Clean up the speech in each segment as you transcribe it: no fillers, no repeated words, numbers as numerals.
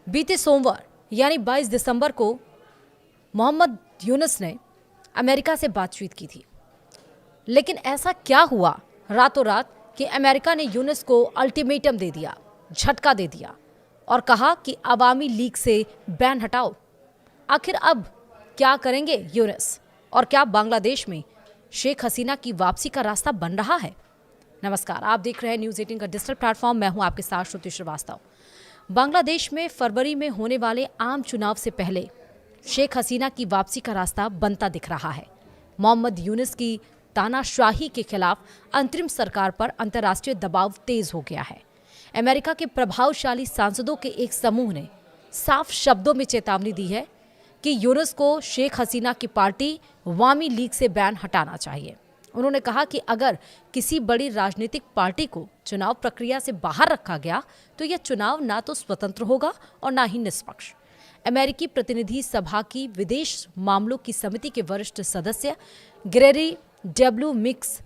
बीते सोमवार यानी 22 दिसंबर को मोहम्मद यूनुस ने अमेरिका से बातचीत की थी। लेकिन ऐसा क्या हुआ रातों रात कि अमेरिका ने यूनुस को अल्टीमेटम दे दिया, झटका दे दिया और कहा कि अवामी लीग से बैन हटाओ। आखिर अब क्या करेंगे यूनुस और क्या बांग्लादेश में शेख हसीना की वापसी का रास्ता बन रहा है? नमस्कार, आप देख रहे हैं न्यूज़ 18 का डिजिटल प्लेटफॉर्म। मैं हूं आपके साथ श्रुति श्रीवास्तव। बांग्लादेश में फरवरी में होने वाले आम चुनाव से पहले शेख हसीना की वापसी का रास्ता बनता दिख रहा है। मोहम्मद यूनुस की तानाशाही के खिलाफ अंतरिम सरकार पर अंतर्राष्ट्रीय दबाव तेज हो गया है। अमेरिका के प्रभावशाली सांसदों के एक समूह ने साफ शब्दों में चेतावनी दी है कि यूनुस को शेख हसीना की पार्टी अवामी लीग से बैन हटाना चाहिए। उन्होंने कहा कि अगर किसी बड़ी राजनीतिक पार्टी को चुनाव प्रक्रिया से बाहर रखा गया तो यह चुनाव ना तो स्वतंत्र होगा और ना ही निष्पक्ष। अमेरिकी प्रतिनिधि सभा की विदेश मामलों की समिति के वरिष्ठ सदस्य ग्रेरी डब्ल्यू मिक्स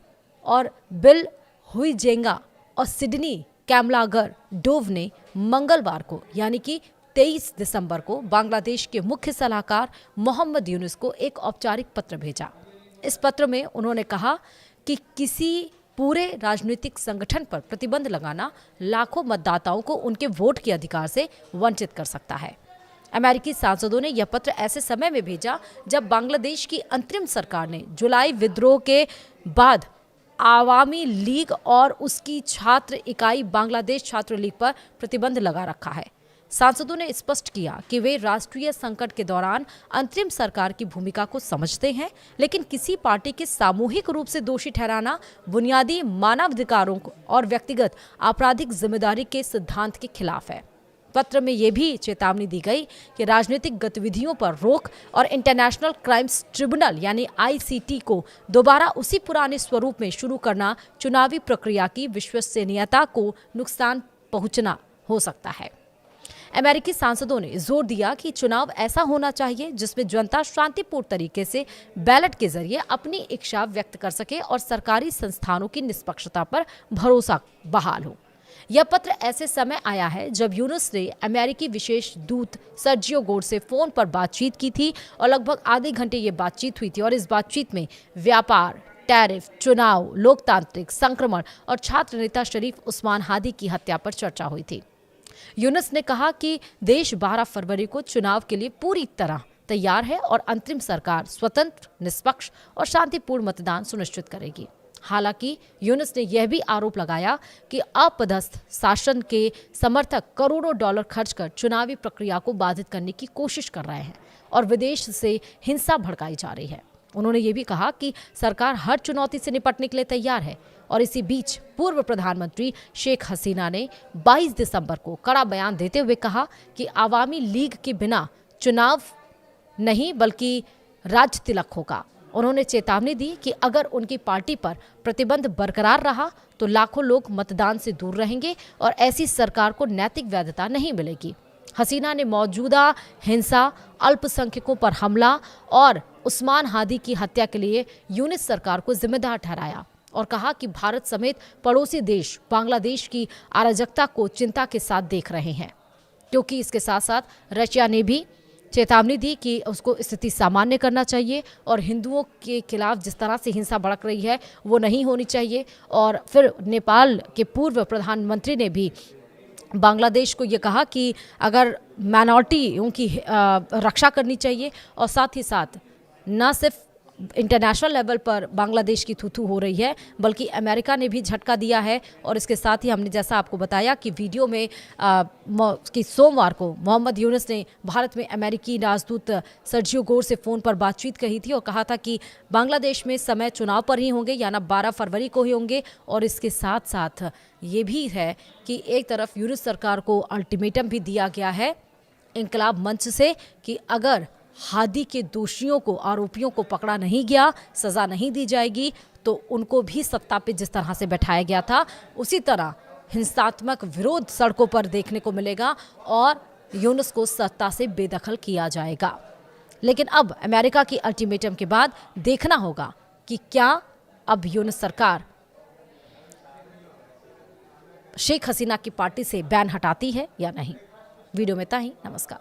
और बिल हुईजेंगा और सिडनी कैमलागर डोव ने मंगलवार को यानी कि 23 दिसंबर को बांग्लादेश के मुख्य सलाहकार मोहम्मद यूनुस को एक औपचारिक पत्र भेजा। इस पत्र में उन्होंने कहा कि किसी पूरे राजनीतिक संगठन पर प्रतिबंध लगाना लाखों मतदाताओं को उनके वोट के अधिकार से वंचित कर सकता है। अमेरिकी सांसदों ने यह पत्र ऐसे समय में भेजा जब बांग्लादेश की अंतरिम सरकार ने जुलाई विद्रोह के बाद अवामी लीग और उसकी छात्र इकाई बांग्लादेश छात्र लीग पर प्रतिबंध लगा रखा है। सांसदों ने स्पष्ट किया कि वे राष्ट्रीय संकट के दौरान अंतरिम सरकार की भूमिका को समझते हैं, लेकिन किसी पार्टी के सामूहिक रूप से दोषी ठहराना बुनियादी मानवाधिकारों और व्यक्तिगत आपराधिक जिम्मेदारी के सिद्धांत के खिलाफ है। पत्र में यह भी चेतावनी दी गई कि राजनीतिक गतिविधियों पर रोक और इंटरनेशनल क्राइम्स ट्रिब्यूनल यानी आईसीटी को दोबारा उसी पुराने स्वरूप में शुरू करना चुनावी प्रक्रिया की विश्वसनीयता को नुकसान पहुंचना हो सकता है। अमेरिकी सांसदों ने जोर दिया कि चुनाव ऐसा होना चाहिए जिसमें जनता शांतिपूर्ण तरीके से बैलेट के जरिए अपनी इच्छा व्यक्त कर सके और सरकारी संस्थानों की निष्पक्षता पर भरोसा बहाल हो। यह पत्र ऐसे समय आया है जब यूनुस ने अमेरिकी विशेष दूत सर्जियो गोर से फोन पर बातचीत की थी और लगभग आधे घंटे ये बातचीत हुई थी और इस बातचीत में व्यापार, टैरिफ, चुनाव, लोकतांत्रिक संक्रमण और छात्र नेता शरीफ उस्मान हादी की हत्या पर चर्चा हुई थी। यूनुस ने कहा कि देश 12 फरवरी को चुनाव के लिए पूरी तरह तैयार है और अंतरिम सरकार स्वतंत्र, निष्पक्ष और शांतिपूर्ण मतदान सुनिश्चित करेगी। हालांकि यूनुस ने यह भी आरोप लगाया कि अपदस्थ शासन के समर्थक करोड़ों डॉलर खर्च कर चुनावी प्रक्रिया को बाधित करने की कोशिश कर रहे हैं और विदेश से हिंसा भड़काई जा रही है। उन्होंने ये भी कहा कि सरकार हर चुनौती से निपटने के लिए तैयार है और इसी बीच पूर्व प्रधानमंत्री शेख हसीना ने 22 दिसंबर को कड़ा बयान देते हुए कहा कि अवामी लीग के बिना चुनाव नहीं बल्कि राज तिलक होगा। उन्होंने चेतावनी दी कि अगर उनकी पार्टी पर प्रतिबंध बरकरार रहा तो लाखों लोग मतदान से दूर रहेंगे और ऐसी सरकार को नैतिक वैधता नहीं मिलेगी। हसीना ने मौजूदा हिंसा, अल्पसंख्यकों पर हमला और उस्मान हादी की हत्या के लिए यूनुस सरकार को जिम्मेदार ठहराया और कहा कि भारत समेत पड़ोसी देश बांग्लादेश की अराजकता को चिंता के साथ देख रहे हैं, क्योंकि इसके साथ साथ रशिया ने भी चेतावनी दी कि उसको स्थिति सामान्य करना चाहिए और हिंदुओं के खिलाफ जिस तरह से हिंसा भड़क रही है वो नहीं होनी चाहिए। और फिर नेपाल के पूर्व प्रधानमंत्री ने भी बांग्लादेश को ये कहा कि अगर माइनॉरिटियों की रक्षा करनी चाहिए और साथ ही साथ न सिर्फ इंटरनेशनल लेवल पर बांग्लादेश की थू-थू हो रही है बल्कि अमेरिका ने भी झटका दिया है। और इसके साथ ही हमने जैसा आपको बताया कि वीडियो में कि सोमवार को मोहम्मद यूनुस ने भारत में अमेरिकी राजदूत सर्जियो गोर से फ़ोन पर बातचीत कही थी और कहा था कि बांग्लादेश में समय चुनाव पर ही होंगे या ना 12 फरवरी को ही होंगे। और इसके साथ साथ ये भी है कि एक तरफ यूनुस सरकार को अल्टीमेटम भी दिया गया है इंकलाब मंच से कि अगर हादी के दोषियों को, आरोपियों को पकड़ा नहीं गया, सजा नहीं दी जाएगी तो उनको भी सत्ता पे जिस तरह से बैठाया गया था उसी तरह हिंसात्मक विरोध सड़कों पर देखने को मिलेगा और यूनुस को सत्ता से बेदखल किया जाएगा। लेकिन अब अमेरिका की अल्टीमेटम के बाद देखना होगा कि क्या अब यूनुस सरकार शेख हसीना की पार्टी से बैन हटाती है या नहीं। वीडियो में इतना ही। नमस्कार।